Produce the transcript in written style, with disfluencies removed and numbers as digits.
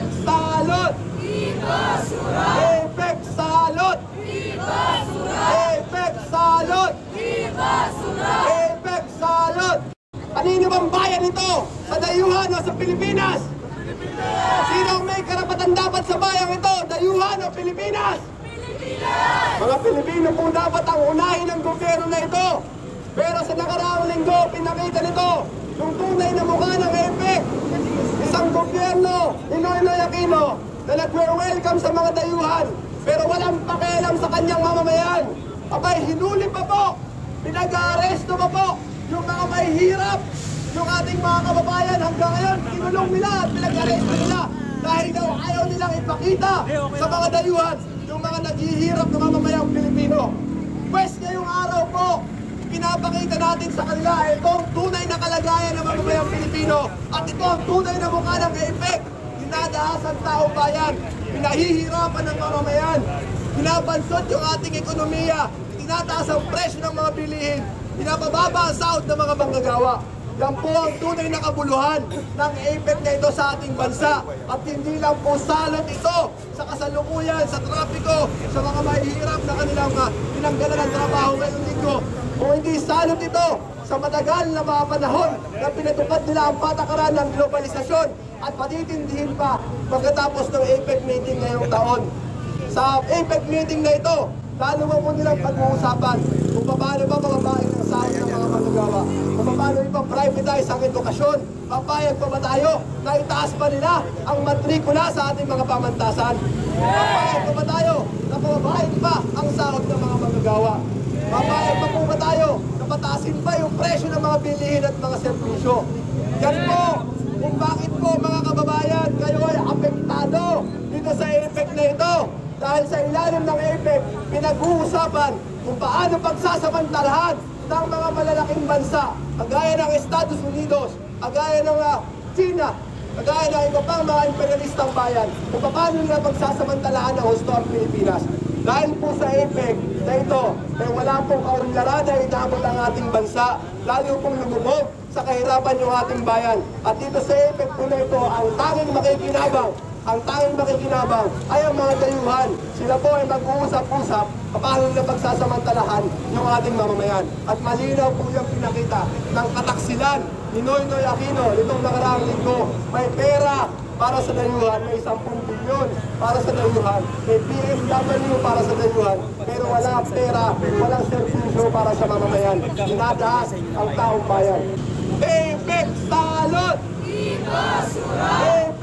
APEC salot! Viva Sura! APEC salot! Viva Sura! APEC salot! Viva Sura! APEC salot! Kanino bang bayan ito? Sa dayuhan o sa Pilipinas? Sino ang may karapatan dapat sa bayang ito? Dayuhan o Pilipinas? Mga Pilipino po dapat ang unahin ng gobyerno na ito. Pero sa nakaraang linggo, pinakita nito yung tunay na mukha ng APEC. Isang gobyerno ni Noynoy Aquino na nag-welcome sa mga dayuhan pero walang pakialam sa kanyang mamamayan. Abay, hinuli pa po, pinag-aaresto pa po yung mga mahihirap, yung ating mga kababayan hanggang ngayon, kinulong nila at pinag-aresto nila dahil daw ayaw nilang ipakita sa mga dayuhan yung mga naghihirap na mamamayang Pilipino. Pwes ngayong araw po, pinapakita natin sa kanila itong tunay na kalagayan ng mamamayang Pilipino at ito ang tunay na mukha ng APEC. Dinadaas ang taong bayan, pinahihirapan ng mamamayan, binabansot yung ating ekonomiya, tinataas ang presyo ng mga bilihin, pinapababa ang sahod ng mga manggagawa. Yan po ang tunay na kabuluhan ng APEC na ito sa ating bansa. At hindi lang po salot ito sa kasalukuyan, sa trapiko, sa mga mahihirap na kanilang pinanggalan ng trabaho ngayong linggo. Kung hindi salot ito sa matagal na mga panahon na pinatupad nila ang patakaran ng globalisasyon at patitindihin pa pagkatapos ng APEC meeting ngayong taon. Sa APEC meeting na ito, lalo mo po nilang pag-uusapan kung paano ba mababain ang sahod ng mga manggagawa, kung paano ipa-privatize ang edukasyon, papayag pa ba tayo na itaas pa nila ang matrikula sa ating mga pamantasan? Papayag pa ba tayo na pababain pa ang sahod ng mga manggagawa? Papayag pa po ba tayo na pataasin pa yung presyo ng mga bilihin at mga serbisyo? Yan po kung bakit po mga kababayan kayo ay apektado dito sa APEC na ito. Dahil sa ilalim ng APEC, pinag-uusapan kung paano pagsasamantalahan ng mga malalaking bansa, kagaya ng Estados Unidos, kagaya ng China, kagaya ng iba pang mga imperialistang bayan, kung paano nila pagsasamantalahan ng husto ang Pilipinas. Dahil po sa APEC na ito, wala pong kaunlaran na inabot ang ating bansa, lalo pong lumubog sa kahirapan yung ating bayan. At dito sa APEC po na ito, ang tanging makikinabang ay ang mga dayuhan. Sila po ay mag-uusap-usap paano nila pagsasamantalahan yung ating mamamayan. At malinaw po yung pinakita ng kataksilan ni Noynoy Aquino nitong nakaraang linggo. May pera para sa dayuhan, may 10 bilyon para sa dayuhan, may BMW para sa dayuhan, pero walang pera, walang serbisyo para sa mamamayan. Dinadaas ang taong bayan. APEC salot! Viva Sura!